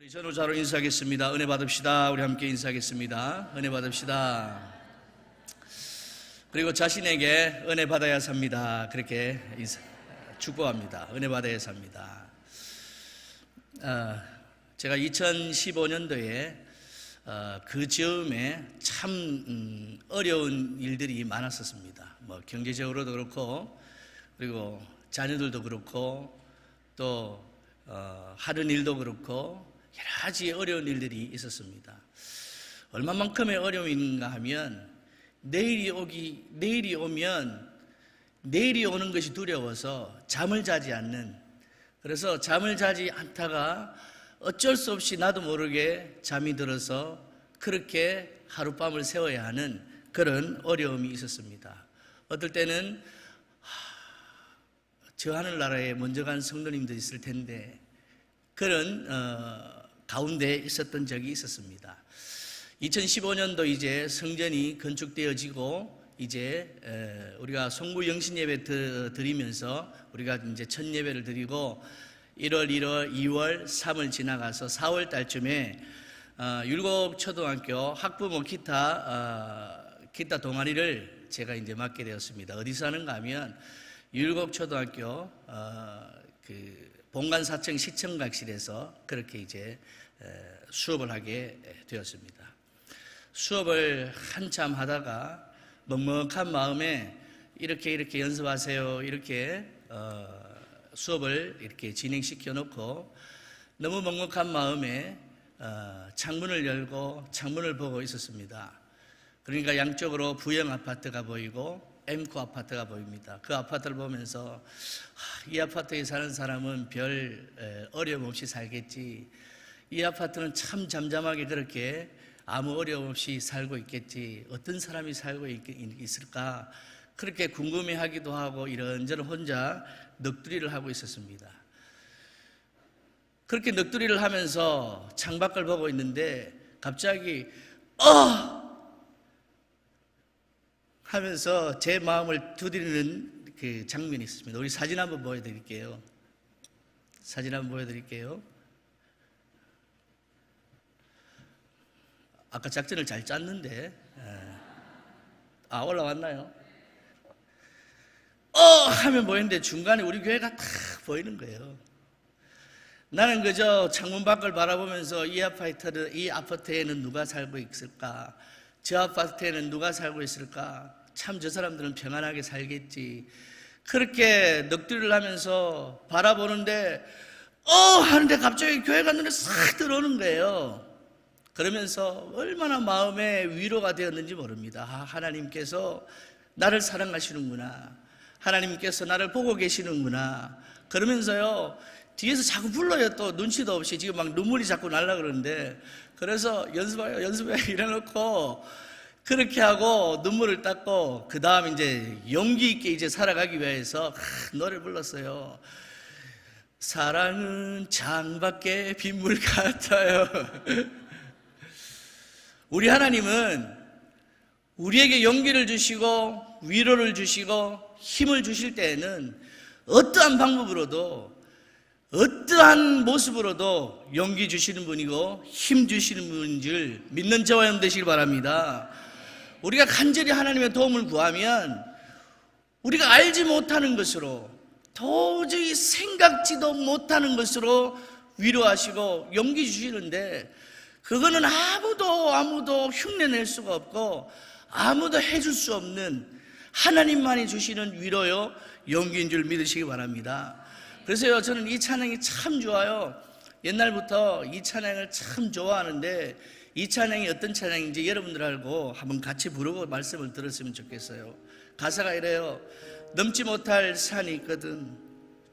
우리 전우자로 인사하겠습니다. 은혜 받읍시다. 우리 함께 인사하겠습니다. 은혜 받읍시다. 그리고 자신에게 은혜 받아야 삽니다. 그렇게 축복합니다. 은혜 받아야 삽니다. 제가 2015년도에 그 즈음에 참 어려운 일들이 많았었습니다. 뭐 경제적으로도 그렇고, 그리고 자녀들도 그렇고, 또 하는 일도 그렇고 여러 가지 어려운 일들이 있었습니다. 얼마만큼의 어려움인가 하면 내일이 오면 내일이 오는 것이 두려워서 잠을 자지 않는, 그래서 잠을 자지 않다가 어쩔 수 없이 나도 모르게 잠이 들어서 그렇게 하룻밤을 새워야 하는 그런 어려움이 있었습니다. 어떨 때는 저 하늘나라에 먼저 간 성도님도 있을 텐데 그런 가운데 있었던 적이 있었습니다. 2015년도 이제 성전이 건축되어지고 이제 우리가 송구 영신 예배 드리면서 우리가 이제 첫 예배를 드리고 1월, 2월, 3월 지나가서 4월 달쯤에 율곡초등학교 학부모 기타 동아리를 제가 이제 맡게 되었습니다. 어디서 하는가 하면 율곡초등학교 본관 4층 시청각실에서 그렇게 이제 수업을 하게 되었습니다. 수업을 한참 하다가 먹먹한 마음에 이렇게 연습하세요, 이렇게 수업을 이렇게 진행시켜 놓고 너무 먹먹한 마음에 창문을 열고 창문을 보고 있었습니다. 그러니까 양쪽으로 부영 아파트가 보이고 엠코 아파트가 보입니다. 그 아파트를 보면서 이 아파트에 사는 사람은 별 어려움 없이 살겠지, 이 아파트는 참 잠잠하게 그렇게 아무 어려움 없이 살고 있겠지, 어떤 사람이 살고 있을까, 그렇게 궁금해하기도 하고 이런저런 혼자 넋두리를 하고 있었습니다. 그렇게 넋두리를 하면서 창밖을 보고 있는데 갑자기 하면서 제 마음을 두드리는 그 장면이 있습니다. 우리 사진 한번 보여드릴게요. 아까 작전을 잘 짰는데 올라왔나요? 하면 보이는데 중간에 우리 교회가 딱 보이는 거예요. 나는 그저 창문 밖을 바라보면서 이 아파트에는 누가 살고 있을까, 저 아파트에는 누가 살고 있을까, 참 저 사람들은 평안하게 살겠지, 그렇게 넋두리를 하면서 바라보는데 하는데 갑자기 교회가 눈에 싹 들어오는 거예요. 그러면서 얼마나 마음에 위로가 되었는지 모릅니다. 하나님께서 나를 사랑하시는구나, 하나님께서 나를 보고 계시는구나. 그러면서요 뒤에서 자꾸 불러요. 또 눈치도 없이 지금 막 눈물이 자꾸 날라 그러는데, 그래서 연습해요 이래놓고 그렇게 하고 눈물을 닦고 그 다음 이제 용기 있게 이제 살아가기 위해서 노래를 불렀어요. 사랑은 창밖의 빗물 같아요. 우리 하나님은 우리에게 용기를 주시고 위로를 주시고 힘을 주실 때에는 어떠한 방법으로도 어떠한 모습으로도 용기 주시는 분이고 힘 주시는 분인 줄 믿는 저와 여러분 되시길 바랍니다. 우리가 간절히 하나님의 도움을 구하면 우리가 알지 못하는 것으로, 도저히 생각지도 못하는 것으로 위로하시고 용기 주시는데, 그거는 아무도 흉내낼 수가 없고 아무도 해줄 수 없는 하나님만이 주시는 위로요 용기인 줄 믿으시기 바랍니다. 그래서요 저는 이 찬양이 참 좋아요. 옛날부터 이 찬양을 참 좋아하는데 이 찬양이 어떤 찬양인지 여러분들 알고 한번 같이 부르고 말씀을 들었으면 좋겠어요. 가사가 이래요. 넘지 못할 산이 있거든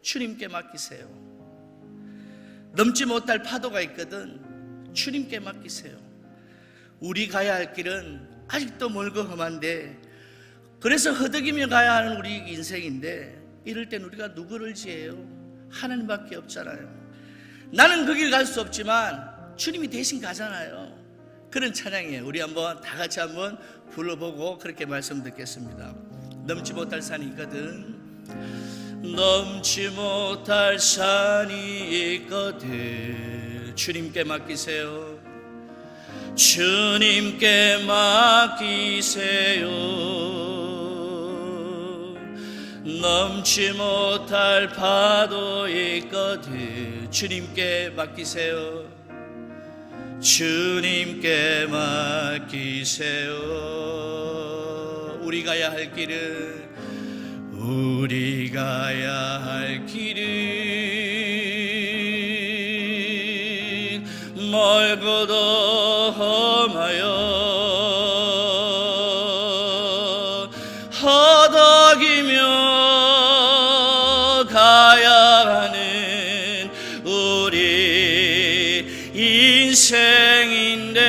주님께 맡기세요. 넘지 못할 파도가 있거든 주님께 맡기세요. 우리 가야 할 길은 아직도 멀고 험한데, 그래서 허덕이며 가야 하는 우리 인생인데 이럴 땐 우리가 누구를 지혜요? 하나님밖에 없잖아요. 나는 그 길 갈 수 없지만 주님이 대신 가잖아요. 그런 찬양이에요. 우리 한번 다 같이 한번 불러보고 그렇게 말씀 듣겠습니다. 넘지 못할 산이 있거든, 넘지 못할 산이 있거든 주님께 맡기세요. 주님께 맡기세요. 넘지 못할 파도 있거든 주님께 맡기세요. 주님께 맡기세요. 우리 가야 할 길은 멀고도 험하여 허덕이며 가야 하는 우리 인생인데,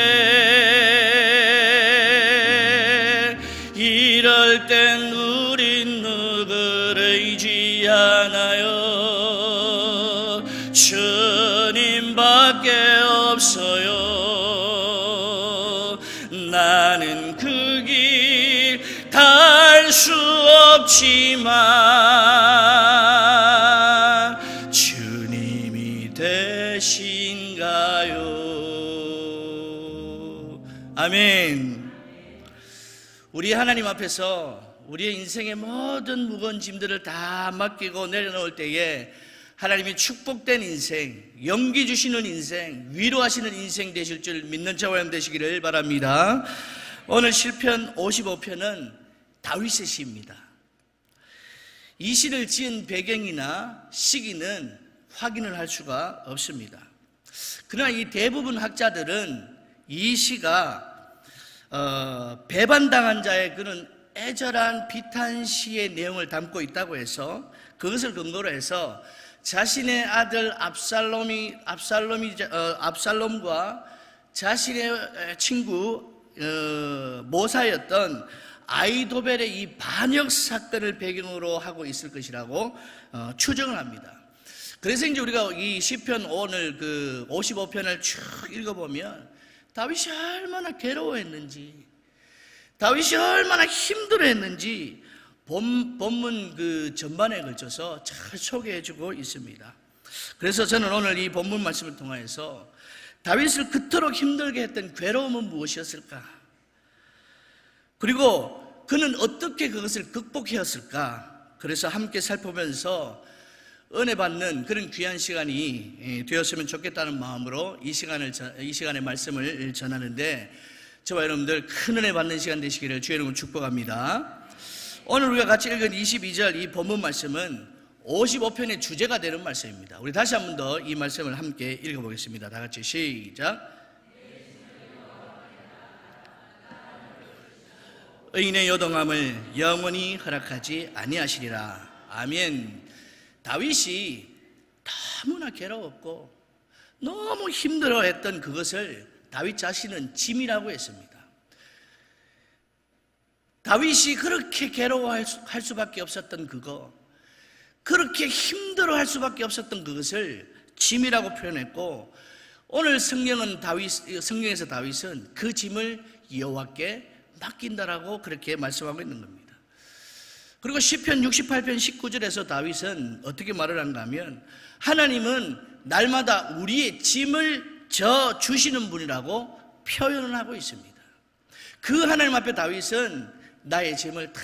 이럴 땐 우린 누구를 의지하나요? 주님밖에 없어요. 나는 그 길 갈 수 없지만 주님이 되신가요? 아멘. 우리 하나님 앞에서 우리의 인생의 모든 무거운 짐들을 다 맡기고 내려놓을 때에 하나님이 축복된 인생, 용기 주시는 인생, 위로하시는 인생 되실 줄 믿는 저와 여러분 되시기를 바랍니다. 오늘 시편 55편은 다윗의 시입니다. 이 시를 지은 배경이나 시기는 확인을 할 수가 없습니다. 그러나 이 대부분 학자들은 이 시가 배반당한 자의 그런 애절한 비탄시의 내용을 담고 있다고 해서, 그것을 근거로 해서 자신의 아들 압살롬과 자신의 친구 모사였던 아히도벨의 이 반역 사건을 배경으로 하고 있을 것이라고 추정을 합니다. 그래서 이제 우리가 이 시편 오늘 55편을 쭉 읽어보면 다윗이 얼마나 괴로워했는지, 다윗이 얼마나 힘들어했는지 본문 전반에 걸쳐서 잘 소개해주고 있습니다. 그래서 저는 오늘 이 본문 말씀을 통해서 다윗을 그토록 힘들게 했던 괴로움은 무엇이었을까? 그리고 그는 어떻게 그것을 극복해왔을까? 그래서 함께 살펴보면서 은혜 받는 그런 귀한 시간이 되었으면 좋겠다는 마음으로 이 시간의 말씀을 전하는데, 저와 여러분들 큰 은혜 받는 시간 되시기를 주의 이름으로 축복합니다. 오늘 우리가 같이 읽은 22절 이 본문 말씀은 55편의 주제가 되는 말씀입니다. 우리 다시 한 번 더 이 말씀을 함께 읽어보겠습니다. 다 같이 시작. 의인의 요동함을 영원히 허락하지 아니하시리라. 아멘. 다윗이 너무나 괴로웠고 너무 힘들어했던 그것을 다윗 자신은 짐이라고 했습니다. 다윗이 그렇게 괴로워할 수밖에 없었던 그거, 그렇게 힘들어할 수밖에 없었던 그것을 짐이라고 표현했고, 오늘 성경에서 다윗은 그 짐을 여호와께 맡긴다라고 그렇게 말씀하고 있는 겁니다. 그리고 시편 68편 19절에서 다윗은 어떻게 말을 한가 하면, 하나님은 날마다 우리의 짐을 져 주시는 분이라고 표현을 하고 있습니다. 그 하나님 앞에 다윗은 나의 짐을 다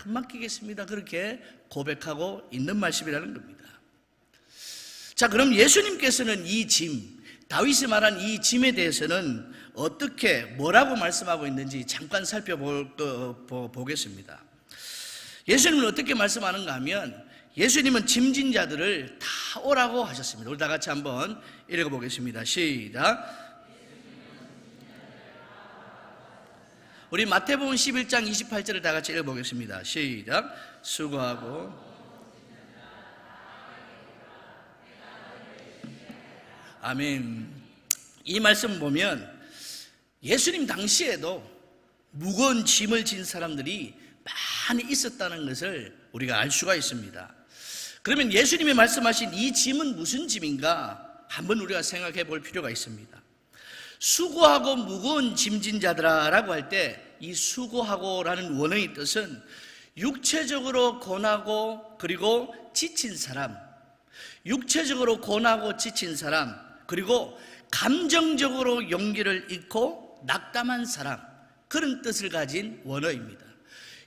맡기겠습니다, 그렇게 고백하고 있는 말씀이라는 겁니다. 자, 그럼 예수님께서는 이 짐, 다윗이 말한 이 짐에 대해서는 어떻게 뭐라고 말씀하고 있는지 잠깐 살펴보겠습니다. 예수님은 어떻게 말씀하는가 하면, 예수님은 짐진 자들을 다 오라고 하셨습니다. 우리 다 같이 한번 읽어보겠습니다. 시작. 우리 마태복음 11장 28절을 다 같이 읽어보겠습니다. 시작. 수고하고 아멘. 이 말씀 보면 예수님 당시에도 무거운 짐을 진 사람들이 많이 있었다는 것을 우리가 알 수가 있습니다. 그러면 예수님이 말씀하신 이 짐은 무슨 짐인가 한번 우리가 생각해 볼 필요가 있습니다. 수고하고 무거운 짐진 자들아라고 할 때 이 수고하고라는 원어의 뜻은 육체적으로 고나고 그리고 지친 사람, 육체적으로 고나고 지친 사람, 그리고 감정적으로 용기를 잃고 낙담한 사람, 그런 뜻을 가진 원어입니다.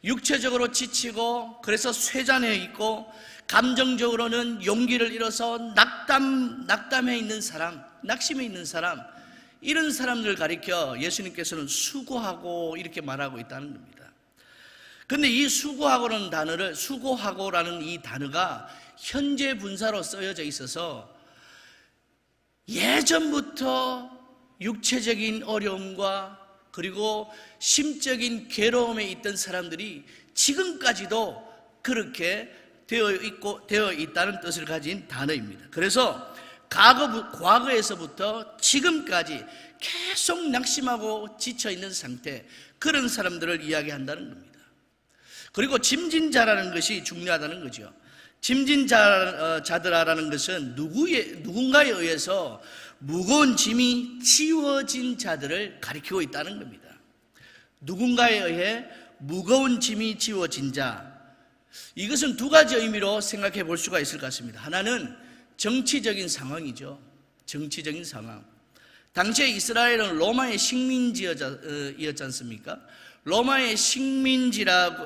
육체적으로 지치고 그래서 쇠잔해 있고 감정적으로는 용기를 잃어서 낙담해 있는 사람, 낙심해 있는 사람, 이런 사람들을 가리켜 예수님께서는 수고하고 이렇게 말하고 있다는 겁니다. 그런데 이 수고하고라는 이 단어가 현재 분사로 쓰여져 있어서 예전부터 육체적인 어려움과 그리고 심적인 괴로움에 있던 사람들이 지금까지도 그렇게 되어 있다는 뜻을 가진 단어입니다. 그래서 과거에서부터 지금까지 계속 낙심하고 지쳐있는 상태, 그런 사람들을 이야기한다는 겁니다. 그리고 짐진자라는 것이 중요하다는 거죠. 짐진자들이라는 것은 누군가에 의해서 무거운 짐이 지워진 자들을 가리키고 있다는 겁니다. 누군가에 의해 무거운 짐이 지워진 자, 이것은 두 가지 의미로 생각해 볼 수가 있을 것 같습니다. 하나는 정치적인 상황이죠. 정치적인 상황. 당시에 이스라엘은 로마의 식민지였지 않습니까? 로마의 식민지이다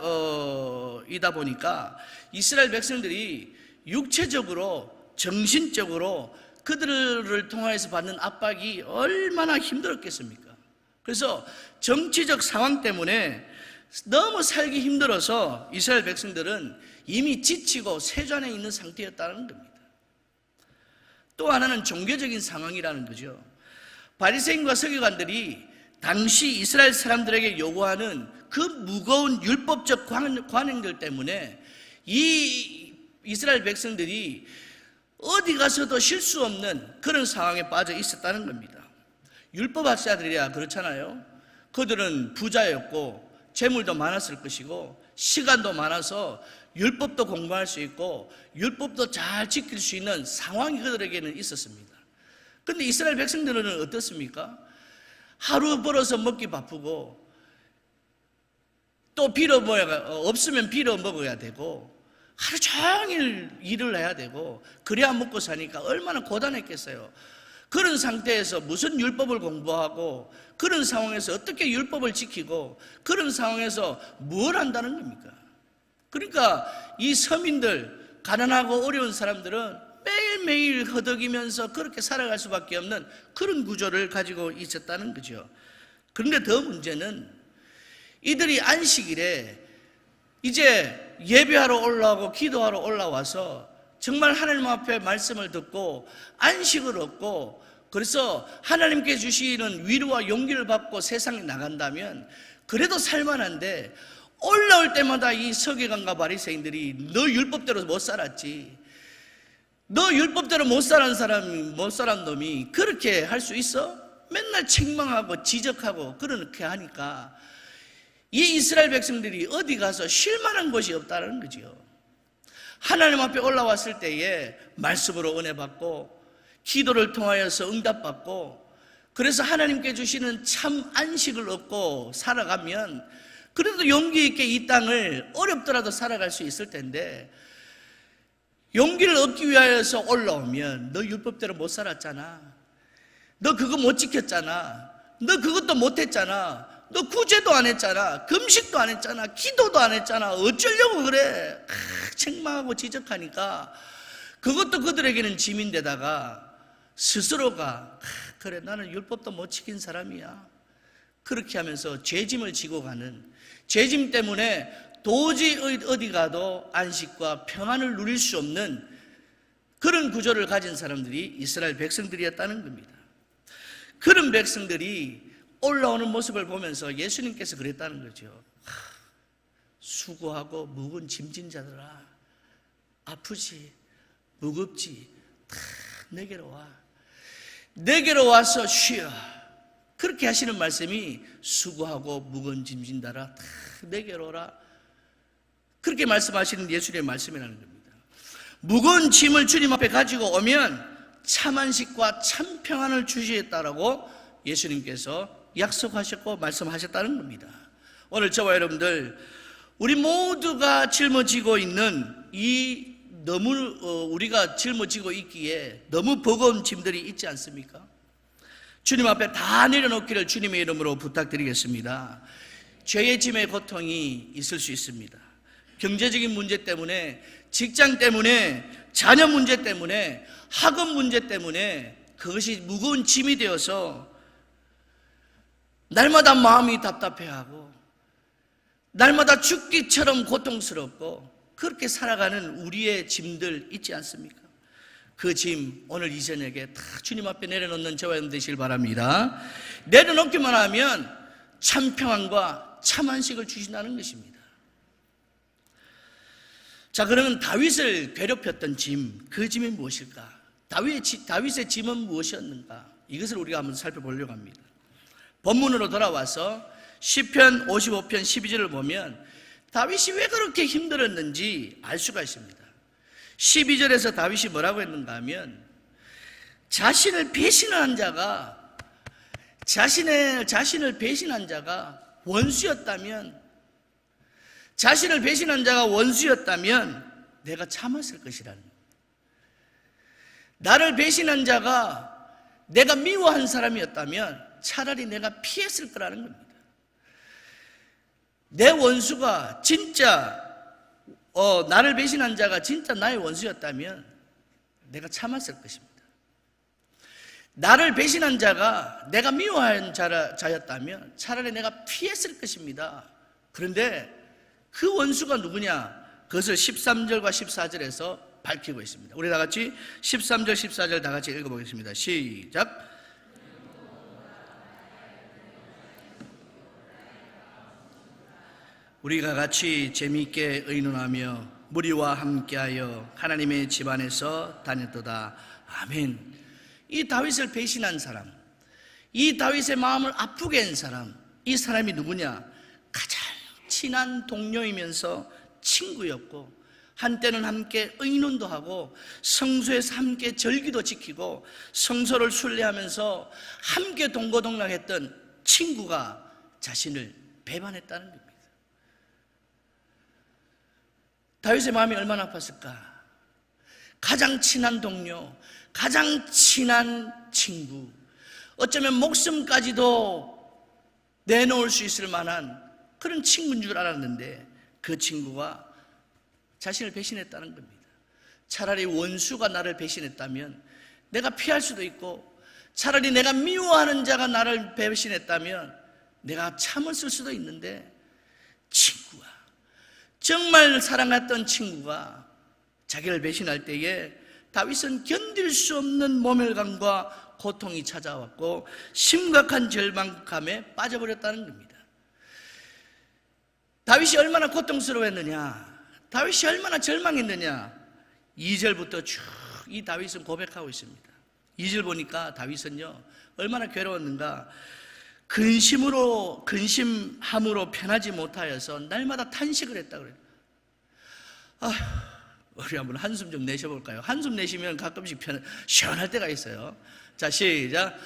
보니까 이스라엘 백성들이 육체적으로, 정신적으로 그들을 통해서 받는 압박이 얼마나 힘들었겠습니까? 그래서 정치적 상황 때문에 너무 살기 힘들어서 이스라엘 백성들은 이미 지치고 쇠잔해 있는 상태였다는 겁니다. 또 하나는 종교적인 상황이라는 거죠. 바리새인과 서기관들이 당시 이스라엘 사람들에게 요구하는 그 무거운 율법적 관행들 때문에 이 이스라엘 백성들이 어디 가서도 쉴 수 없는 그런 상황에 빠져 있었다는 겁니다. 율법학자들이야 그렇잖아요. 그들은 부자였고 재물도 많았을 것이고 시간도 많아서 율법도 공부할 수 있고 율법도 잘 지킬 수 있는 상황이 그들에게는 있었습니다. 그런데 이스라엘 백성들은 어떻습니까? 하루 벌어서 먹기 바쁘고 또 없으면 빌어 먹어야 되고 하루 종일 일을 해야 되고 그래야 먹고 사니까 얼마나 고단했겠어요. 그런 상태에서 무슨 율법을 공부하고 그런 상황에서 어떻게 율법을 지키고 그런 상황에서 뭘 한다는 겁니까? 그러니까 이 서민들, 가난하고 어려운 사람들은 매일매일 허덕이면서 그렇게 살아갈 수밖에 없는 그런 구조를 가지고 있었다는 거죠. 그런데 더 문제는 이들이 안식일에 이제 예배하러 올라오고 기도하러 올라와서 정말 하나님 앞에 말씀을 듣고 안식을 얻고 그래서 하나님께 주시는 위로와 용기를 받고 세상에 나간다면 그래도 살만한데 올라올 때마다 이 서기관과 바리새인들이 너 율법대로 못 살았지, 너 율법대로 못 살은 놈이 그렇게 할 수 있어? 맨날 책망하고 지적하고 그렇게 하니까 이 이스라엘 백성들이 어디 가서 쉴 만한 곳이 없다는 거죠. 하나님 앞에 올라왔을 때에 말씀으로 은혜 받고 기도를 통하여서 응답받고 그래서 하나님께 주시는 참 안식을 얻고 살아가면 그래도 용기 있게 이 땅을 어렵더라도 살아갈 수 있을 텐데 용기를 얻기 위하여서 올라오면 너 율법대로 못 살았잖아, 너 그거 못 지켰잖아, 너 그것도 못 했잖아, 너 구제도 안 했잖아, 금식도 안 했잖아, 기도도 안 했잖아, 어쩌려고 그래? 책망하고 지적하니까 그것도 그들에게는 짐인데다가 스스로가 그래 나는 율법도 못 지킨 사람이야, 그렇게 하면서 죄짐을 지고 가는, 죄짐 때문에 도저히 어디 가도 안식과 평안을 누릴 수 없는 그런 구조를 가진 사람들이 이스라엘 백성들이었다는 겁니다. 그런 백성들이 올라오는 모습을 보면서 예수님께서 그랬다는 거죠. 수고하고 무거운 짐진 자들아, 아프지 무겁지 다 내게로 와, 내게로 와서 쉬어. 그렇게 하시는 말씀이 수고하고 무거운 짐진 자라 다 내게로 오라, 그렇게 말씀하시는 예수님의 말씀이라는 겁니다. 무거운 짐을 주님 앞에 가지고 오면 참 안식과 참 평안을 주시겠다라고 예수님께서 약속하셨고 말씀하셨다는 겁니다. 오늘 저와 여러분들 우리 모두가 짊어지고 있는 이 우리가 짊어지고 있기에 너무 버거운 짐들이 있지 않습니까? 주님 앞에 다 내려놓기를 주님의 이름으로 부탁드리겠습니다. 죄의 짐의 고통이 있을 수 있습니다. 경제적인 문제 때문에, 직장 때문에, 자녀 문제 때문에, 학업 문제 때문에 그것이 무거운 짐이 되어서 날마다 마음이 답답해하고 날마다 죽기처럼 고통스럽고 그렇게 살아가는 우리의 짐들 있지 않습니까? 그 짐 오늘 이 저녁에 다 주님 앞에 내려놓는 저와 여러분 되시길 바랍니다. 내려놓기만 하면 참 평안과 참 안식을 주신다는 것입니다. 자, 그러면 다윗을 괴롭혔던 짐, 그 짐이 무엇일까? 다윗의 짐은 무엇이었는가? 이것을 우리가 한번 살펴보려고 합니다. 본문으로 돌아와서 시편 55편 12절을 보면 다윗이 왜 그렇게 힘들었는지 알 수가 있습니다. 12절에서 다윗이 뭐라고 했는가 하면 자신을 배신한 자가 원수였다면, 자신을 배신한 자가 원수였다면 내가 참았을 것이라는 거예요. 나를 배신한 자가 내가 미워한 사람이었다면 차라리 내가 피했을 거라는 겁니다. 내 원수가 진짜 나를 배신한 자가 진짜 나의 원수였다면 내가 참았을 것입니다. 나를 배신한 자가 내가 미워한 자였다면 차라리 내가 피했을 것입니다. 그런데 그 원수가 누구냐? 그것을 13절과 14절에서 밝히고 있습니다. 우리 다 같이 13절, 14절 다 같이 읽어보겠습니다. 시작. 우리가 같이 재미있게 의논하며 무리와 함께하여 하나님의 집안에서 다녔도다. 아멘. 이 다윗을 배신한 사람, 이 다윗의 마음을 아프게 한 사람, 이 사람이 누구냐? 가장 친한 동료이면서 친구였고 한때는 함께 의논도 하고 성소에서 함께 절기도 지키고 성소를 순례하면서 함께 동고동락했던 친구가 자신을 배반했다는 겁니다. 다윗의 마음이 얼마나 아팠을까? 가장 친한 동료, 가장 친한 친구, 어쩌면 목숨까지도 내놓을 수 있을 만한 그런 친구인 줄 알았는데 그 친구가 자신을 배신했다는 겁니다. 차라리 원수가 나를 배신했다면 내가 피할 수도 있고, 차라리 내가 미워하는 자가 나를 배신했다면 내가 참았을 수도 있는데, 친구가, 정말 사랑했던 친구가 자기를 배신할 때에 다윗은 견딜 수 없는 모멸감과 고통이 찾아왔고 심각한 절망감에 빠져버렸다는 겁니다. 다윗이 얼마나 고통스러워했느냐, 다윗이 얼마나 절망했느냐, 2절부터 쭉 이 다윗은 고백하고 있습니다. 2절 보니까 다윗은요 얼마나 괴로웠는가. 근심함으로 편하지 못하여서 날마다 탄식을 했다 그래요. 우리 한번 한숨 좀 내셔볼까요? 한숨 내쉬면 가끔씩 시원할 때가 있어요. 자, 시작.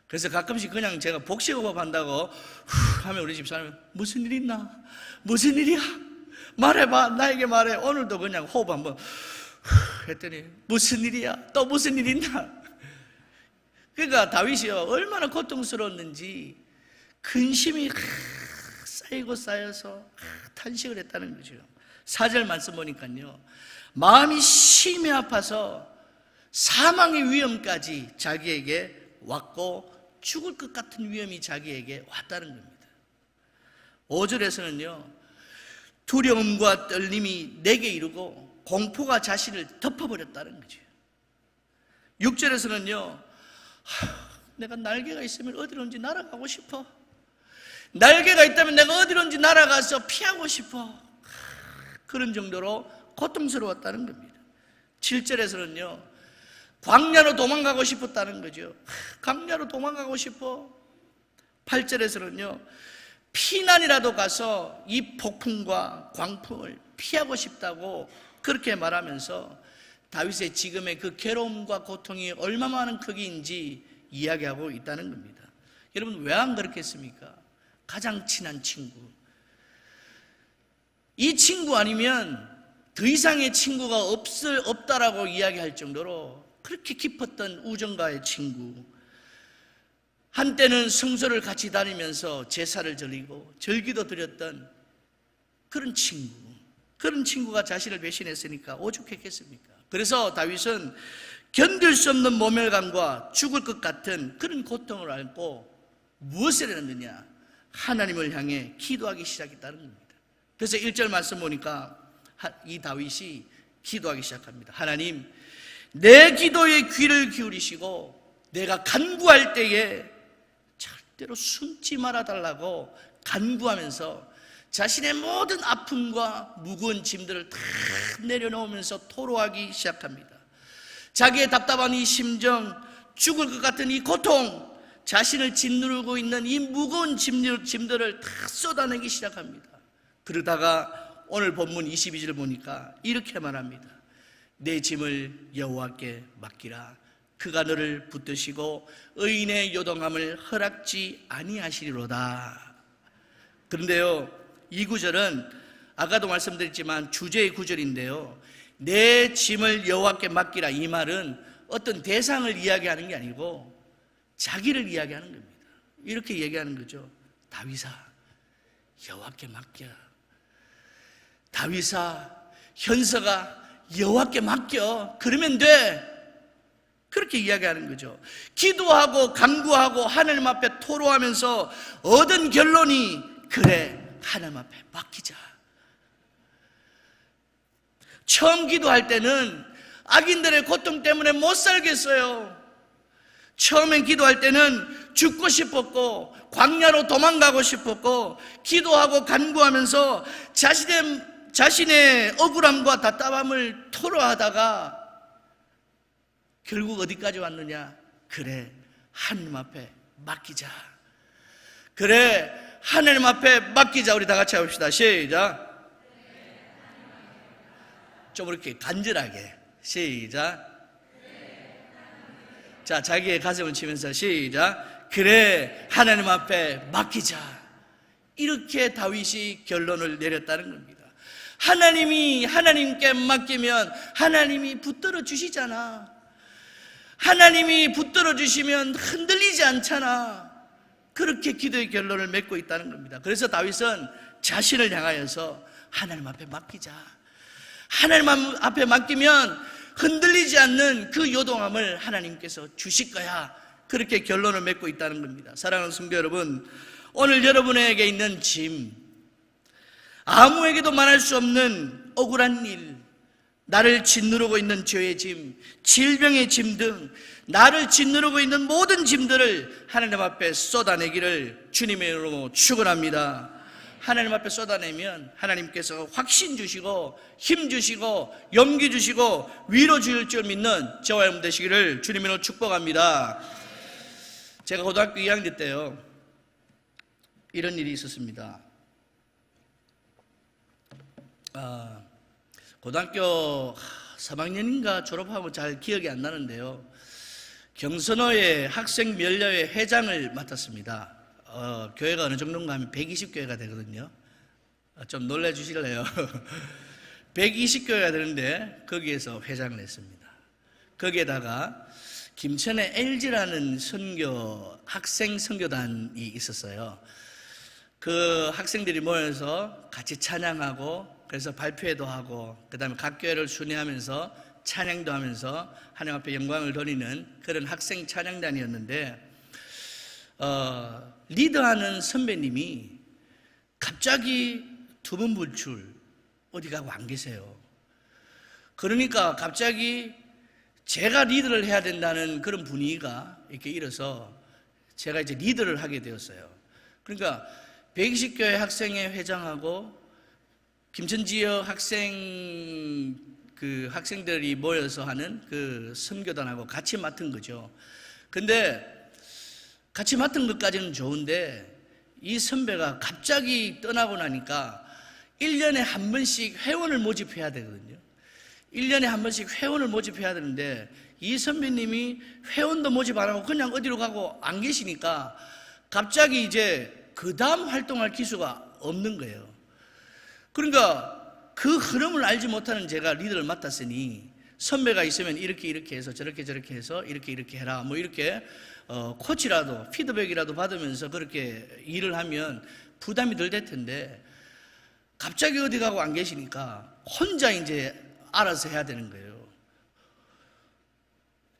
그래서 가끔씩 그냥 제가 복식호흡 한다고 하면 우리 집사람이 무슨 일 있나? 무슨 일이야? 말해봐, 나에게 말해. 오늘도 그냥 호흡 한번 했더니 무슨 일이야? 또 무슨 일 있나? 그러니까 다윗이요 얼마나 고통스러웠는지 근심이 쌓이고 쌓여서 탄식을 했다는 거죠. 4절 말씀 보니까요 마음이 심히 아파서 사망의 위험까지 자기에게 왔고 죽을 것 같은 위험이 자기에게 왔다는 겁니다. 5절에서는요 두려움과 떨림이 내게 이르고 공포가 자신을 덮어버렸다는 거죠. 6절에서는요 내가 날개가 있으면 어디론지 날아가고 싶어. 날개가 있다면 내가 어디론지 날아가서 피하고 싶어. 그런 정도로 고통스러웠다는 겁니다. 7절에서는요 광야로 도망가고 싶었다는 거죠. 광야로 도망가고 싶어. 8절에서는요 피난이라도 가서 이 폭풍과 광풍을 피하고 싶다고 그렇게 말하면서 다윗의 지금의 그 괴로움과 고통이 얼마나 많은 크기인지 이야기하고 있다는 겁니다. 여러분 왜 안 그렇겠습니까? 가장 친한 친구, 이 친구 아니면 더 이상의 친구가 없다라고 이야기할 정도로 그렇게 깊었던 우정과의 친구, 한때는 성소를 같이 다니면서 제사를 드리고 절기도 드렸던 그런 친구, 그런 친구가 자신을 배신했으니까 오죽했겠습니까? 그래서 다윗은 견딜 수 없는 모멸감과 죽을 것 같은 그런 고통을 앓고 무엇을 했느냐? 하나님을 향해 기도하기 시작했다는 겁니다. 그래서 1절 말씀 보니까 이 다윗이 기도하기 시작합니다. 하나님, 내 기도에 귀를 기울이시고 내가 간구할 때에 절대로 숨지 말아달라고 간구하면서 자신의 모든 아픔과 무거운 짐들을 다 내려놓으면서 토로하기 시작합니다. 자기의 답답한 이 심정, 죽을 것 같은 이 고통, 자신을 짓누르고 있는 이 무거운 짐들을 다 쏟아내기 시작합니다. 그러다가 오늘 본문 22절 보니까 이렇게 말합니다. 내 짐을 여호와께 맡기라. 그가 너를 붙드시고 의인의 요동함을 허락지 아니하시리로다. 그런데요, 이 구절은 아까도 말씀드렸지만 주제의 구절인데요, 내 짐을 여호와께 맡기라, 이 말은 어떤 대상을 이야기하는 게 아니고 자기를 이야기하는 겁니다. 이렇게 얘기하는 거죠. 다윗아, 여호와께 맡겨. 다윗아, 현서가 여호와께 맡겨. 그러면 돼. 그렇게 이야기하는 거죠. 기도하고 간구하고 하나님 앞에 토로하면서 얻은 결론이, 그래, 하나님 앞에 맡기자. 처음 기도할 때는 악인들의 고통 때문에 못 살겠어요. 처음엔 기도할 때는 죽고 싶었고 광야로 도망가고 싶었고 기도하고 간구하면서 자신의 억울함과 답답함을 토로하다가 결국 어디까지 왔느냐? 그래, 하나님 앞에 맡기자. 그래, 하나님 앞에 맡기자. 우리 다 같이 해봅시다. 시작. 좀 이렇게 간절하게. 시작. 자, 자기의 가슴을 치면서 시작. 그래, 하나님 앞에 맡기자. 이렇게 다윗이 결론을 내렸다는 겁니다. 하나님이 하나님께 맡기면 하나님이 붙들어 주시잖아. 하나님이 붙들어 주시면 흔들리지 않잖아. 그렇게 기도의 결론을 맺고 있다는 겁니다. 그래서 다윗은 자신을 향하여서 하나님 앞에 맡기자. 하나님 앞에 맡기면 흔들리지 않는 그 요동함을 하나님께서 주실 거야. 그렇게 결론을 맺고 있다는 겁니다. 사랑하는 성도 여러분, 오늘 여러분에게 있는 짐, 아무에게도 말할 수 없는 억울한 일, 나를 짓누르고 있는 죄의 짐, 질병의 짐 등 나를 짓누르고 있는 모든 짐들을 하나님 앞에 쏟아내기를 주님의 이름으로 축원합니다. 하나님 앞에 쏟아내면 하나님께서 확신 주시고 힘 주시고 용기 주시고 위로 주실 줄 믿는 저와 여러분 되시기를 주님의 이름으로 축복합니다. 제가 고등학교 2학년 때요, 이런 일이 있었습니다. 고등학교 3학년인가 졸업하고 잘 기억이 안 나는데요, 경선호의 학생 면례회 회장을 맡았습니다. 교회가 어느 정도인가 하면 120교회가 되거든요. 좀 놀라주실래요? 120교회가 되는데 거기에서 회장을 했습니다. 거기에다가 김천에 LG라는 학생 선교단이 있었어요. 그 학생들이 모여서 같이 찬양하고, 그래서 발표회도 하고, 그 다음에 각 교회를 순회하면서 찬양도 하면서 하나님 앞에 영광을 돌리는 그런 학생 찬양단이었는데, 리더하는 선배님이 갑자기 두번 불출 어디 가고 안 계세요. 그러니까 갑자기 제가 리더를 해야 된다는 그런 분위기가 이렇게 일어서 제가 이제 리더를 하게 되었어요. 그러니까 120교회 학생회 회장하고 김천 지역 학생들이 모여서 하는 그 선교단하고 같이 맡은 거죠. 근데 같이 맡은 것까지는 좋은데 이 선배가 갑자기 떠나고 나니까 1년에 한 번씩 회원을 모집해야 되거든요. 1년에 한 번씩 회원을 모집해야 되는데 이 선배님이 회원도 모집 안 하고 그냥 어디로 가고 안 계시니까 갑자기 이제 그 다음 활동할 기수가 없는 거예요. 그러니까 그 흐름을 알지 못하는 제가 리더를 맡았으니 선배가 있으면 이렇게 해서 저렇게 해서 이렇게 해라. 뭐 이렇게 코치라도 피드백이라도 받으면서 그렇게 일을 하면 부담이 덜 될 텐데 갑자기 어디 가고 안 계시니까 혼자 이제 알아서 해야 되는 거예요.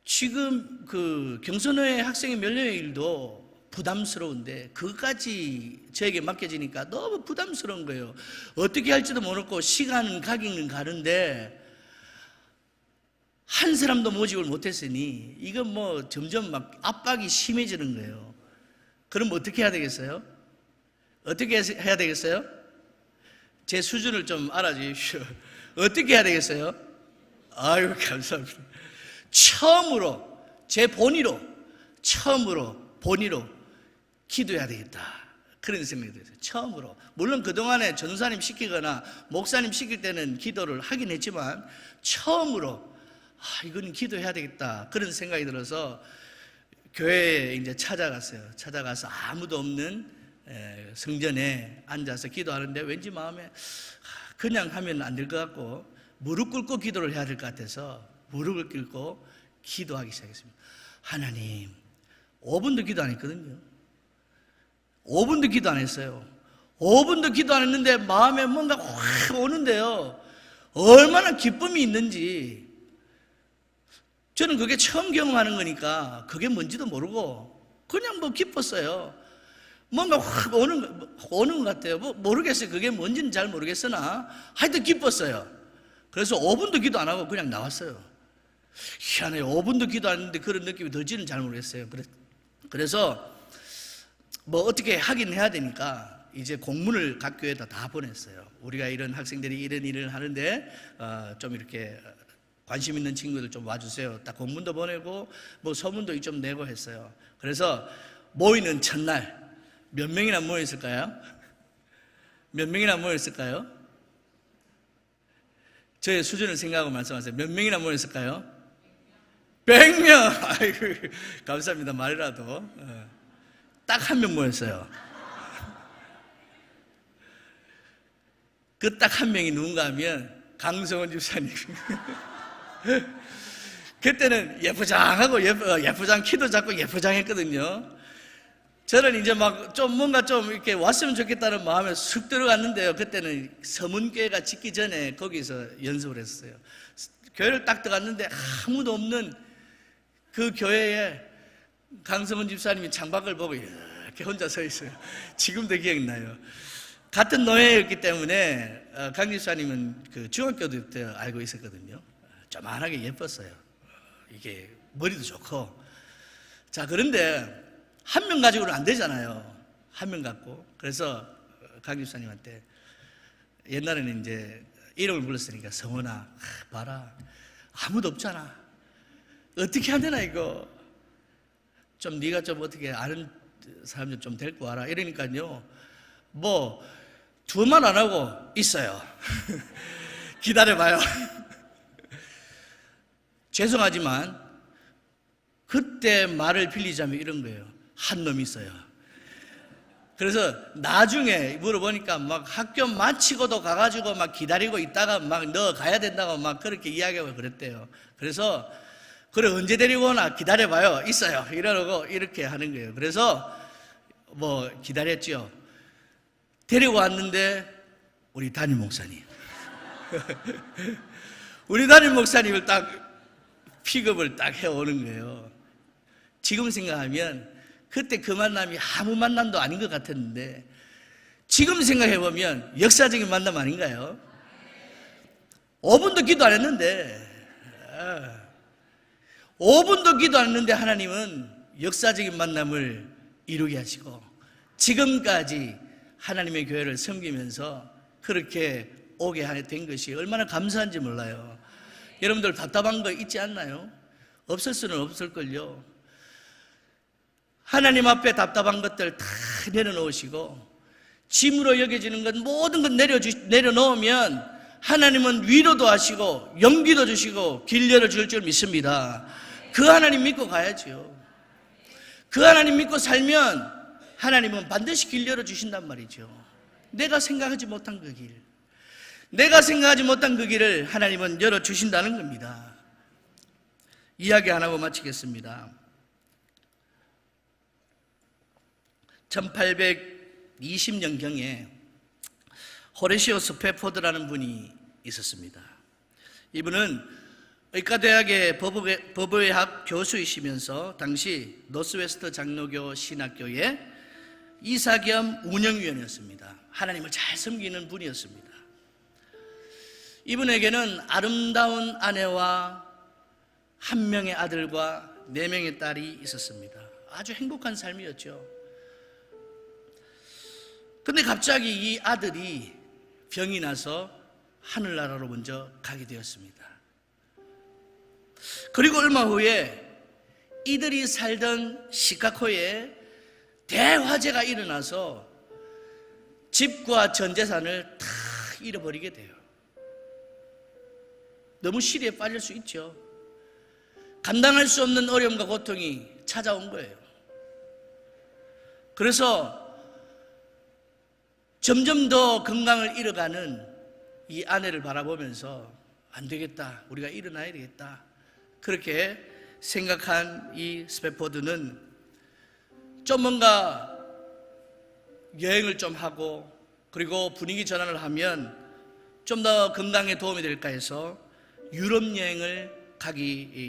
지금 그 경선회 학생의 멸류의 일도 부담스러운데 그것까지 저에게 맡겨지니까 너무 부담스러운 거예요. 어떻게 할지도 모르고 시간은 가기는 가는데 한 사람도 모집을 못했으니 이건 뭐 점점 막 압박이 심해지는 거예요. 그럼 어떻게 해야 되겠어요? 어떻게 해야 되겠어요? 제 수준을 좀 알아주십시오. 어떻게 해야 되겠어요? 아유, 감사합니다. 처음으로 제 본의로 기도해야 되겠다, 그런 생각이 들었어요. 처음으로. 물론 그동안에 전도사님 시키거나 목사님 시킬 때는 기도를 하긴 했지만 처음으로 이건 기도해야 되겠다, 그런 생각이 들어서 교회에 이제 찾아가서 아무도 없는 성전에 앉아서 기도하는데 왠지 마음에 그냥 하면 안 될 것 같고 무릎 꿇고 기도를 해야 될 것 같아서 무릎을 꿇고 기도하기 시작했습니다. 하나님, 5분도 기도 안 했거든요. 5분도 기도 안 했어요. 5분도 기도 안 했는데 마음에 뭔가 확 오는데요, 얼마나 기쁨이 있는지. 저는 그게 처음 경험하는 거니까 그게 뭔지도 모르고 그냥 뭐 기뻤어요. 뭔가 확 오는 것 같아요. 뭐 모르겠어요. 그게 뭔지는 잘 모르겠으나 하여튼 기뻤어요. 그래서 5분도 기도 안 하고 그냥 나왔어요. 희한해요. 5분도 기도 안 했는데 그런 느낌이 들지는 잘 모르겠어요. 그래서 뭐 어떻게 하긴 해야 되니까 이제 공문을 각 교회에다 다 보냈어요. 우리가 이런 학생들이 이런 일을 하는데 좀 이렇게 관심 있는 친구들 좀 와주세요. 딱 공문도 보내고 뭐 소문도 좀 내고 했어요. 그래서 모이는 첫날 몇 명이나 모였을까요? 몇 명이나 모였을까요? 저의 수준을 생각하고 말씀하세요. 몇 명이나 모였을까요? 100명! 아이고, 감사합니다. 말이라도. 딱 한 명 모였어요. 그 딱 한 명이 누군가 하면 강성원 집사님. 그때는 예쁘장하고 예쁘장 키도 작고 예쁘장했거든요. 저는 이제 막 좀 뭔가 좀 이렇게 왔으면 좋겠다는 마음에 쑥 들어갔는데요. 그때는 서문교회가 짓기 전에 거기서 연습을 했어요. 교회를 딱 들어갔는데 아무도 없는 그 교회에 강성원 집사님이 창밖을 보고 이렇게 혼자 서 있어요. 지금도 기억나요. 같은 노예였기 때문에 강 집사님은 그 중학교 때 알고 있었거든요. 조만하게 예뻤어요. 이게 머리도 좋고. 자, 그런데 한 명 가지고는 안 되잖아요. 한 명 갖고. 그래서 강 집사님한테 옛날에는 이제 이름을 불렀으니까 성원아, 봐라, 아무도 없잖아. 어떻게 해야 되나 이거. 좀 네가 좀 어떻게 아는 사람 좀 데리고 와라. 이러니까요, 뭐 두말 안 하고 있어요. 기다려봐요. 죄송하지만 그때 말을 빌리자면 이런 거예요. 한 놈이 있어요. 그래서 나중에 물어보니까 막 학교 마치고도 가가지고 막 기다리고 있다가 막 너 가야 된다고 막 그렇게 이야기하고 그랬대요. 그래서 그래, 언제 데리고 오나 기다려봐요. 있어요. 이러고 이렇게 하는 거예요. 그래서 뭐 기다렸죠. 데리고 왔는데 우리 담임 목사님 우리 담임 목사님을 딱 픽업을 딱 해오는 거예요. 지금 생각하면 그때 그 만남이 아무 만남도 아닌 것 같았는데 지금 생각해보면 역사적인 만남 아닌가요? 5분도 기도 안 했는데 5분도 기도 안 했는데 하나님은 역사적인 만남을 이루게 하시고 지금까지 하나님의 교회를 섬기면서 그렇게 오게 된 것이 얼마나 감사한지 몰라요. 여러분들 답답한 거 있지 않나요? 없을 수는 없을걸요. 하나님 앞에 답답한 것들 다 내려놓으시고 짐으로 여겨지는 것 모든 것 내려놓으면 하나님은 위로도 하시고 용기도 주시고 길 열어줄 줄 믿습니다. 그 하나님 믿고 가야죠. 그 하나님 믿고 살면 하나님은 반드시 길 열어주신단 말이죠. 내가 생각하지 못한 그 길, 내가 생각하지 못한 그 길을 하나님은 열어주신다는 겁니다. 이야기 안 하고 마치겠습니다. 1820년경에 호레시오 스페포드라는 분이 있었습니다. 이분은 의과대학의 법의학 교수이시면서 당시 노스웨스트 장로교 신학교의 이사 겸 운영위원이었습니다. 하나님을 잘 섬기는 분이었습니다. 이분에게는 아름다운 아내와 1명의 아들과 4명의 딸이 있었습니다. 아주 행복한 삶이었죠. 근데 갑자기 이 아들이 병이 나서 하늘나라로 먼저 가게 되었습니다. 그리고 얼마 후에 이들이 살던 시카고에 대화재가 일어나서 집과 전 재산을 다 잃어버리게 돼요. 너무 시리에 빠질 수 있죠. 감당할 수 없는 어려움과 고통이 찾아온 거예요. 그래서 점점 더 건강을 잃어가는 이 아내를 바라보면서 안 되겠다, 우리가 일어나야 되겠다, 그렇게 생각한 이 스페포드는 좀 뭔가 여행을 좀 하고 그리고 분위기 전환을 하면 좀 더 건강에 도움이 될까 해서 유럽 여행을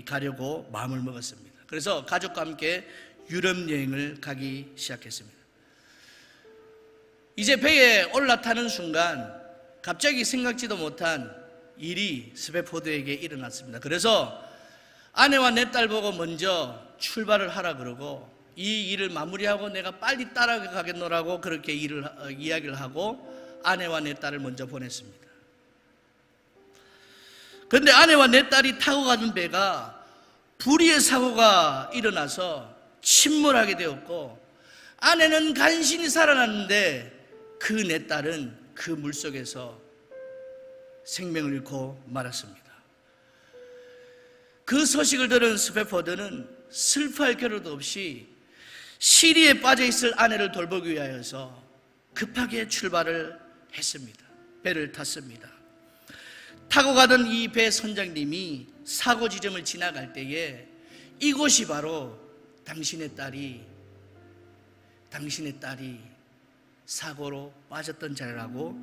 가려고 마음을 먹었습니다. 그래서 가족과 함께 유럽 여행을 가기 시작했습니다. 이제 배에 올라타는 순간 갑자기 생각지도 못한 일이 스페포드에게 일어났습니다. 그래서 아내와 내 딸 보고 먼저 출발을 하라 그러고 이 일을 마무리하고 내가 빨리 따라가겠노라고 그렇게 이야기를 하고 아내와 내 딸을 먼저 보냈습니다. 그런데 아내와 내 딸이 타고 가는 배가 불의의 사고가 일어나서 침몰하게 되었고 아내는 간신히 살아났는데 그 내 딸은 그 물속에서 생명을 잃고 말았습니다. 그 소식을 들은 스페포드는 슬퍼할 겨를도 없이 시리에 빠져있을 아내를 돌보기 위하여서 급하게 출발을 했습니다. 배를 탔습니다. 타고 가던 이 배 선장님이 사고 지점을 지나갈 때에 이곳이 바로 당신의 딸이 사고로 빠졌던 자리라고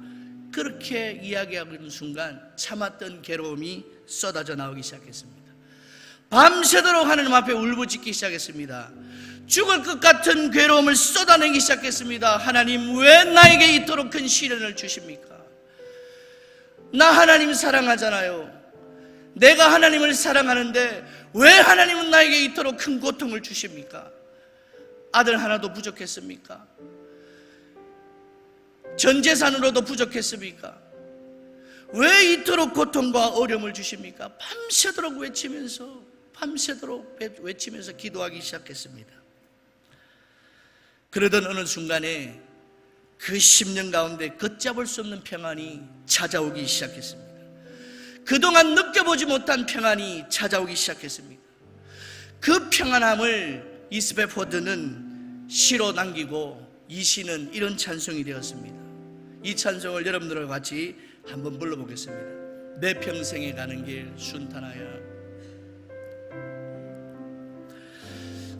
그렇게 이야기하고 있는 순간 참았던 괴로움이 쏟아져 나오기 시작했습니다. 밤새도록 하나님 앞에 울부짖기 시작했습니다. 죽을 것 같은 괴로움을 쏟아내기 시작했습니다. 하나님, 왜 나에게 이토록 큰 시련을 주십니까? 나 하나님 사랑하잖아요. 내가 하나님을 사랑하는데 왜 하나님은 나에게 이토록 큰 고통을 주십니까? 아들 하나도 부족했습니까? 전 재산으로도 부족했습니까? 왜 이토록 고통과 어려움을 주십니까? 밤새도록 외치면서 기도하기 시작했습니다. 그러던 어느 순간에 그 10년 가운데 걷잡을 수 없는 평안이 찾아오기 시작했습니다. 그동안 느껴보지 못한 평안이 찾아오기 시작했습니다. 그 평안함을 이 스페포드는 시로 남기고 이 시는 이런 찬송이 되었습니다. 이 찬송을 여러분들과 같이 한번 불러보겠습니다. 내 평생에 가는 길 순탄하여.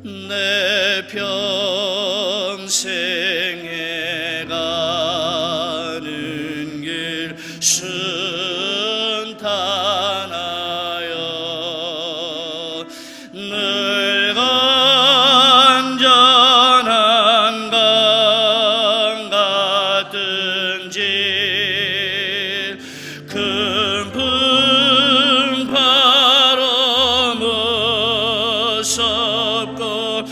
내 평생에 가는 길 순탄하여 늘 간절한 강 같은지 큰 풍파로 무섭고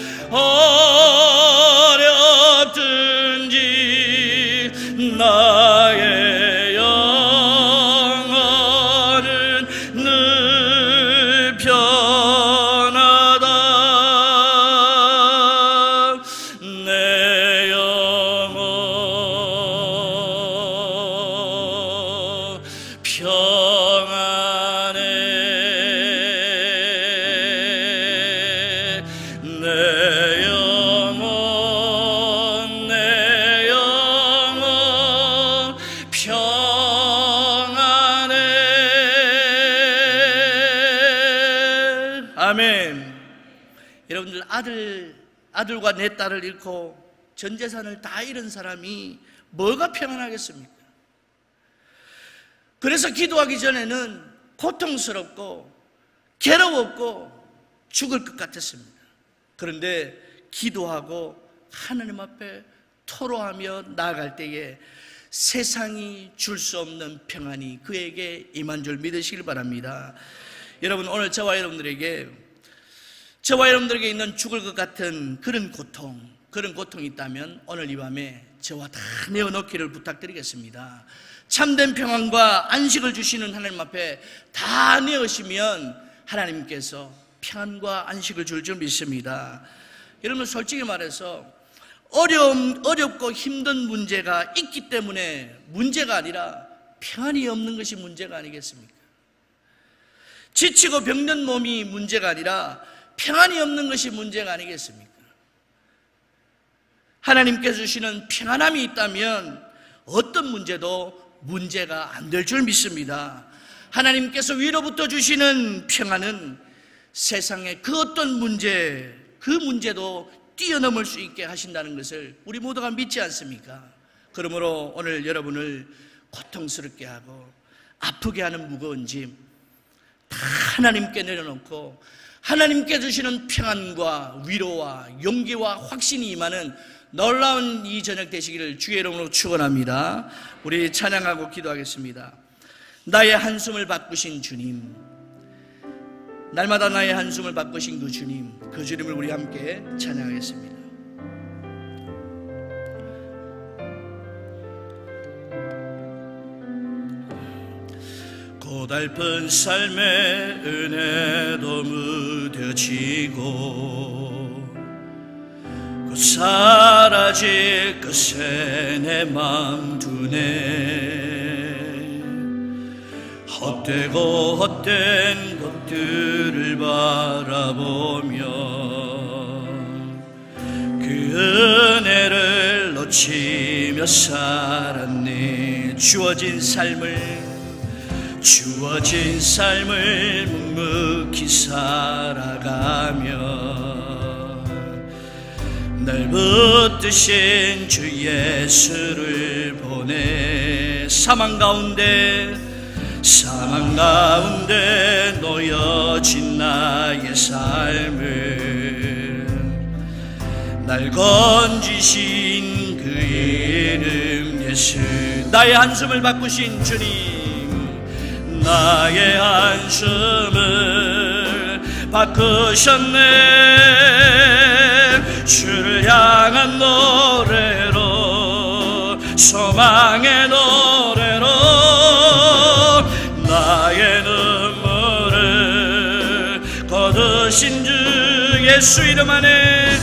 아들과 내 딸을 잃고 전 재산을 다 잃은 사람이 뭐가 평안하겠습니까? 그래서 기도하기 전에는 고통스럽고 괴로웠고 죽을 것 같았습니다. 그런데 기도하고 하나님 앞에 토로하며 나아갈 때에 세상이 줄 수 없는 평안이 그에게 임한 줄 믿으시길 바랍니다. 여러분, 오늘 저와 여러분들에게 있는 죽을 것 같은 그런 고통이 있다면 오늘 이 밤에 저와 다 내어놓기를 부탁드리겠습니다. 참된 평안과 안식을 주시는 하나님 앞에 다 내으시면 하나님께서 평안과 안식을 줄 믿습니다. 여러분, 솔직히 말해서 어렵고 힘든 문제가 있기 때문에 문제가 아니라 평안이 없는 것이 문제가 아니겠습니까? 지치고 병든 몸이 문제가 아니라 평안이 없는 것이 문제가 아니겠습니까? 하나님께서 주시는 평안함이 있다면 어떤 문제도 문제가 안 될 줄 믿습니다. 하나님께서 위로부터 주시는 평안은 세상의 그 어떤 문제, 그 문제도 뛰어넘을 수 있게 하신다는 것을 우리 모두가 믿지 않습니까? 그러므로 오늘 여러분을 고통스럽게 하고 아프게 하는 무거운 짐 다 하나님께 내려놓고 하나님께 주시는 평안과 위로와 용기와 확신이 임하는 놀라운 이 저녁 되시기를 주의 이름으로 축원합니다. 우리 찬양하고 기도하겠습니다. 나의 한숨을 바꾸신 주님, 날마다 나의 한숨을 바꾸신 그 주님을 우리 함께 찬양하겠습니다. 고달픈 삶의 은혜도 무뎌지고 곧 사라질 것에 내 맘 두네. 헛되고 헛된 것들을 바라보며 그 은혜를 놓치며 살았네. 주어진 삶을 묵묵히 살아가며 날 붙드신 주 예수를 보내. 사망 가운데 놓여진 나의 삶을 날 건지신 그 이름 예수. 나의 한숨을 바꾸신 주님, 나의 한숨을 바꾸셨네. 주를 향한 노래로, 소망의 노래로 나의 눈물을 거두신 주 예수 이름 안에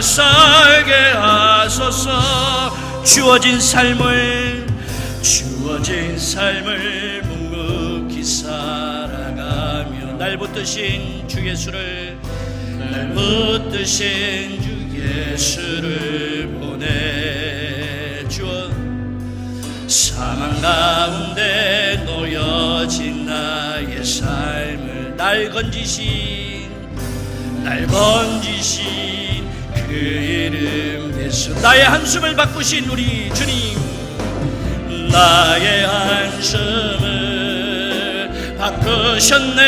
살게 하소서. 주어진 삶을 묵묵히 살아가며 날 붙드신 주 예수를 보내. 주어 사망 가운데 놓여진 나의 삶을 날 건지신 그 이름 예수. 나의 한숨을 바꾸신 우리 주님, 나의 한숨을 바꾸셨네.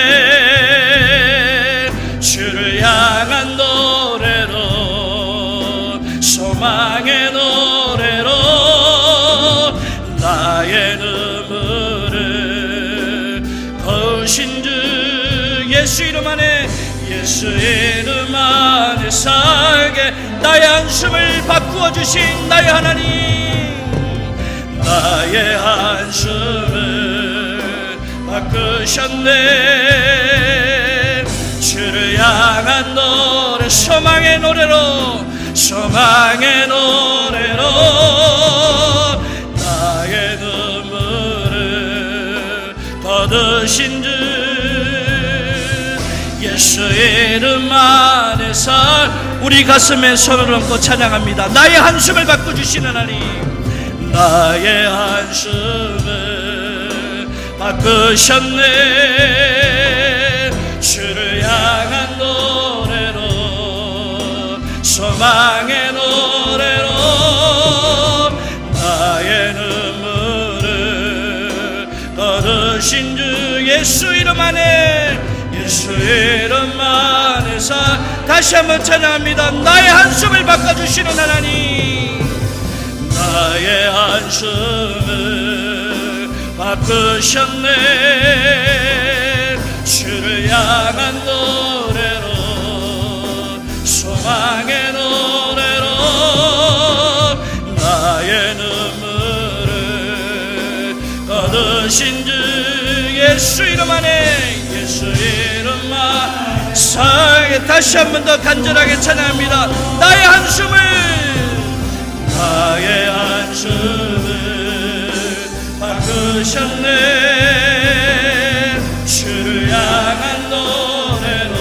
주를 향한 노래로, 소망의 노래로 나의 눈물을 거두신 주 예수 이름 안에 살게. 나의 한숨을 바꾸어 주신 나의 하나님, 나의 한숨을 바꾸셨네. 주를 향한 노래, 소망의 노래로 나의 눈물을 거두신 주 예수 이름 안에 우리 가슴에 손을 얹고 찬양합니다. 나의 한숨을 바꿔주시는 하나님, 나의 한숨을 바꾸셨네. 주를 향한 노래, 소망의 노래로 나의 눈물을 거두신 주 예수 이름 안에, 예수 이름 안에서 다시 한번 찬양합니다. 나의 한숨을 바꿔주시는 하나님, 나의 한숨을 바꾸셨네. 주를 향한 노래로, 소망의 노래로 나의 눈물을 거두신 주 예수 이름 안에, 예수 이름 안에 살게. 다시 한 번 더 간절하게 찬양합니다. 나의 한숨을, 나의 한숨을 바꾸셨네. 주를 향한 노래로,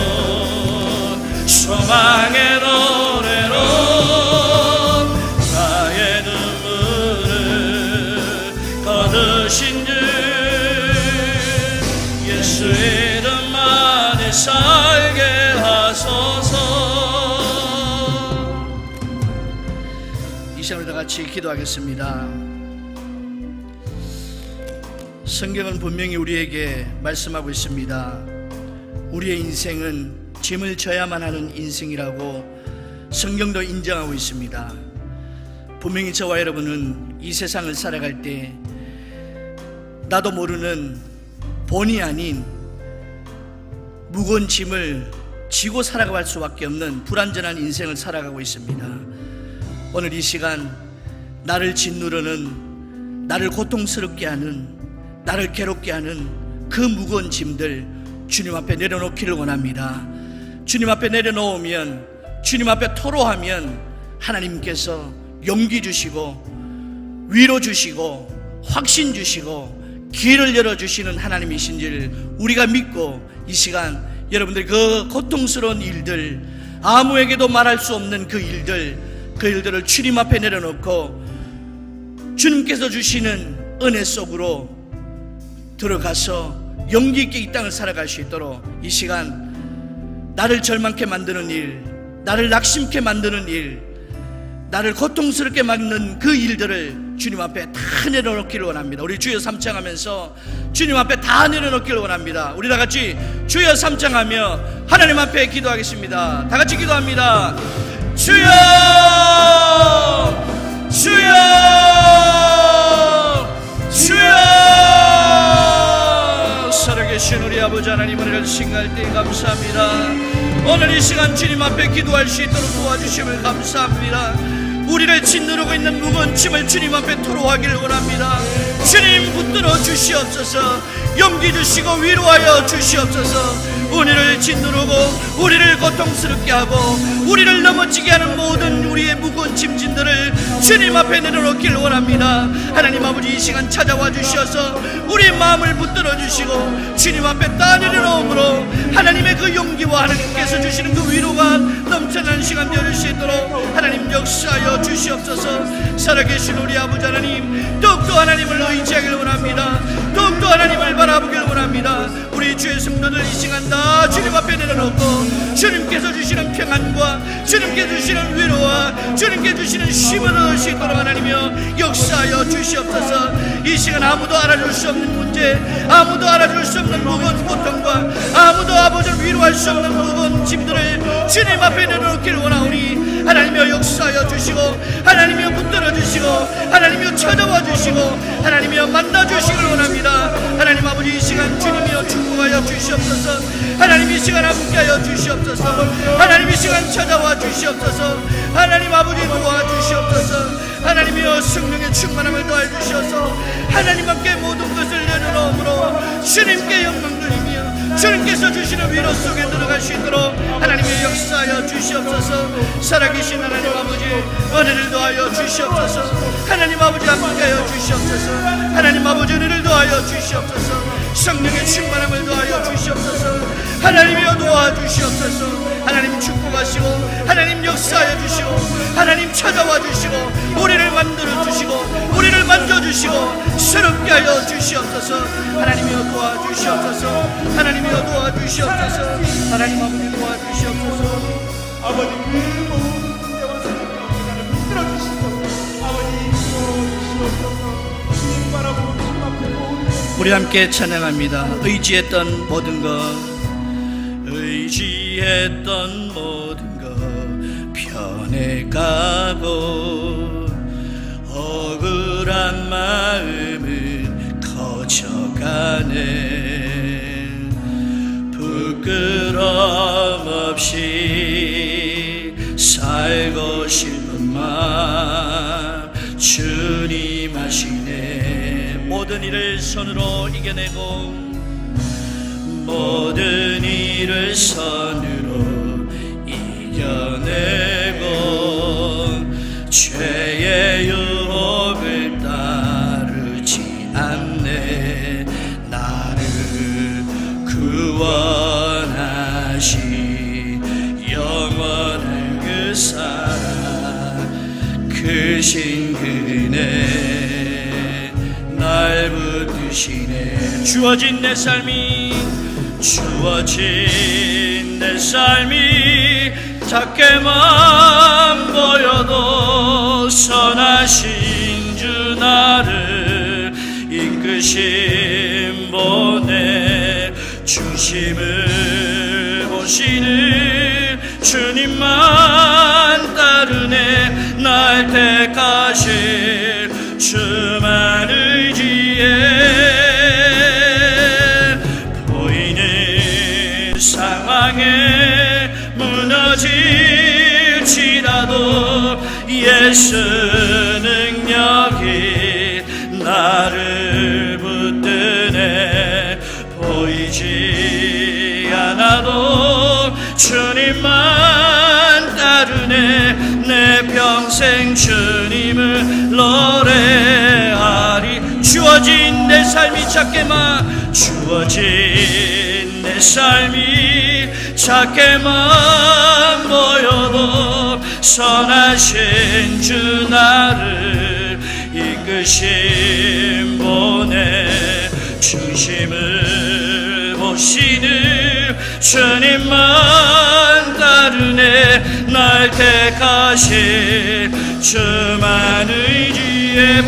소망의 노래로 나의 눈물을 거두신 주 예수 이름 안에 살게 하소서. 이 시간을 다 같이 기도하겠습니다. 성경은 분명히 우리에게 말씀하고 있습니다. 우리의 인생은 짐을 져야만 하는 인생이라고 성경도 인정하고 있습니다. 분명히 저와 여러분은 이 세상을 살아갈 때 나도 모르는 본의 아닌 무거운 짐을 지고 살아갈 수밖에 없는 불완전한 인생을 살아가고 있습니다. 오늘 이 시간 나를 짓누르는, 나를 고통스럽게 하는, 나를 괴롭게 하는 그 무거운 짐들 주님 앞에 내려놓기를 원합니다. 주님 앞에 내려놓으면, 주님 앞에 토로하면 하나님께서 용기 주시고 위로 주시고 확신 주시고 길을 열어주시는 하나님이신 줄 우리가 믿고, 이 시간 여러분들 그 고통스러운 일들, 아무에게도 말할 수 없는 그 일들을 주님 앞에 내려놓고 주님께서 주시는 은혜 속으로 들어가서 용기 있게 이 땅을 살아갈 수 있도록 이 시간 나를 절망케 만드는 일, 나를 낙심케 만드는 일, 나를 고통스럽게 만드는 그 일들을 주님 앞에 다 내려놓기를 원합니다. 우리 주여 삼창하면서 주님 앞에 다 내려놓기를 원합니다. 우리 다 같이 주여 삼창하며 하나님 앞에 기도하겠습니다. 다 같이 기도합니다. 주여, 주여, 주여. 살아계신 우리 아버지 하나님, 은혜를 신갈 때 감사합니다. 오늘 이 시간 주님 앞에 기도할 수 있도록 도와주심을 감사합니다. 우리를 짓누르고 있는 무거운 짐을 주님 앞에 토로하기를 원합니다. 주님 붙들어 주시옵소서. 용기 주시고 위로하여 주시옵소서. 우리를 짓누르고 우리를 고통스럽게 하고 우리를 넘어지게 하는 모든 우리의 무거운 짐진들을 주님 앞에 내려놓기를 원합니다. 하나님 아버지, 이 시간 찾아와 주셔서 우리의 마음을 붙들어 주시고 주님 앞에 다 내려놓음으로 하나님의 그 용기와 하나님께서 주시는 그 위로가 넘쳐나는 시간 되어줄 수 있도록 하나님 역사하여 주시옵소서. 살아계신 우리 아버지 하나님, 더욱더 하나님을 의지하기를 원합니다. 더욱더 하나님을 바라보기를 원합니다. 우리 주의 성도들 이 시간 다 주님 앞에 내려놓고 주님께서 주시는 평안과 주님께서 주시는 위로와 주님께서 주시는 쉼을 얻을 수 있도록 하나님이여 역사하여 주시옵소서. 이 시간 아무도 알아줄 수 없는 문제, 아무도 알아줄 수 없는 무거운 고통과 아무도 아버지를 위로할 수 없는 무거운 짐들을 주님 앞에 내려놓기를 원하오니 하나님이여 역사하여 주시고 하나님이여 붙들어 주시고 하나님이여 찾아와 주시고 하나님이여 만나 주시길 원합니다. 하나님 아버지, 이 시간 주님이여 축복하여 주시옵소서. 하나님 이 시간 함께하여 주시옵소서. 하나님 이 시간 찾아와 주시옵소서. 하나님 아버지 도와주시옵소서. 하나님이여 성령의 충만함을 더해 주셔서 하나님 함께 모든 것을 내려놓음으로 주님께 영광 돌리며 주님께서 주시는 위로 속에 들어갈 수 있도록 하나님의 역사하여 주시옵소서. 살아계신 하나님 아버지, 은혜를 더하여 주시옵소서. 하나님 아버지 함께하여 주시옵소서. 하나님 아버지 은혜를 더하여 주시옵소서. 성령의 충만함을 더하여 주시옵소서. 하나님이여 도와주시옵소서. 하나님 축복하시고 하나님 역사하여 주시고 하나님 찾아와 주시고 우리를 만들어 주시고 우리를 만져주시고 새롭게 하여 주시옵소서. 하나님이여 도와주시옵소서. 하나님이여 도와주시옵소서. 하나님 아버지 도와주시옵소서. 아버지 그 모든 때와 우리 함께 찬양합니다. 의지했던 모든 것, 의지했던 모든 것 변해가고 억울한 마음은 커져가네. 부끄럼 없이 살고 싶은 마음 주님 아시네. 모든 일을 손으로 이겨내고 모든 일을 손으로 이겨내고 죄의 유혹을 따르지 않네. 나를 구원하신 영원한 그 사랑 크신 그네 날 붙드시네. 주어진 내 삶이 작게만 보여도 선하신 주 나를 이끄심 보내. 중심을 보시는 주님만 따르네. 날 택하실 주만 의지해. 보이는 상황에 무너질지라도 예수 능력이 나를 붙드네. 보이지 않아도 주님만 따르네. 내 평생 주님을 노래하리. 주어진 내 삶이 작게만 보여도 선하신 주 나를 이끄심 보내. 중심을 보시는 주님만 따르네. 날 택하신 주만 의지해.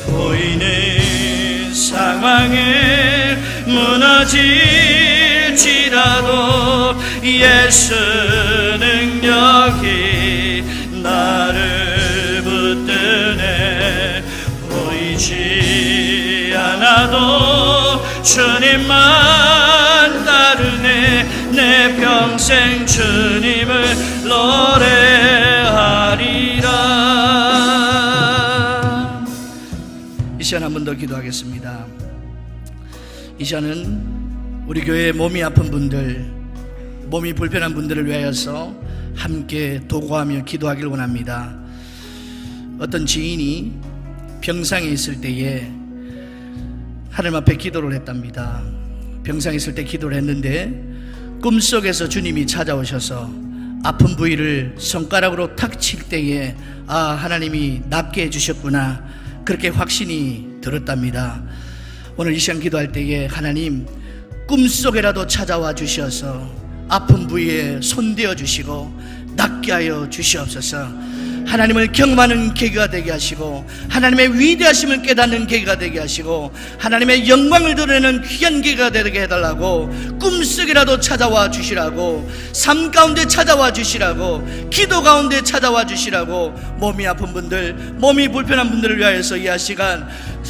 보이는 상황에 무너질지라도 예수 능력이 나를 붙드네. 보이지 않아도 주님만 따르네. 내 평생 주님을 노래하리라. 이 시간 한 번 더 기도하겠습니다. 이 시간은 우리 교회에 몸이 아픈 분들, 몸이 불편한 분들을 위하여서 함께 도구하며 기도하길 원합니다. 어떤 지인이 병상에 있을 때에 하나님 앞에 기도를 했답니다. 병상에 있을 때 기도를 했는데 꿈속에서 주님이 찾아오셔서 아픈 부위를 손가락으로 탁 칠 때에 하나님이 낫게 해주셨구나, 그렇게 확신이 들었답니다. 오늘 이 시간 기도할 때에 하나님 꿈속에라도 찾아와 주셔서 아픈 부위에 손대어 주시고 낫게 하여 주시옵소서. 하나님을 경험하는 계기가 되게 하시고 하나님의 위대하심을 깨닫는 계기가 되게 하시고 하나님의 영광을 드러내는 귀한 계기가 되게 해달라고, 꿈속이라도 찾아와 주시라고, 삶 가운데 찾아와 주시라고, 기도 가운데 찾아와 주시라고, 몸이 아픈 분들, 몸이 불편한 분들을 위하여서 이 시간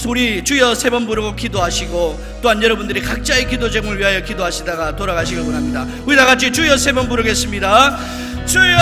우리 주여 3번 부르고 기도하시고, 또한 여러분들이 각자의 기도 제목을 위하여 기도하시다가 돌아가시길 원합니다. 우리 다 같이 주여 3번 부르겠습니다. 주여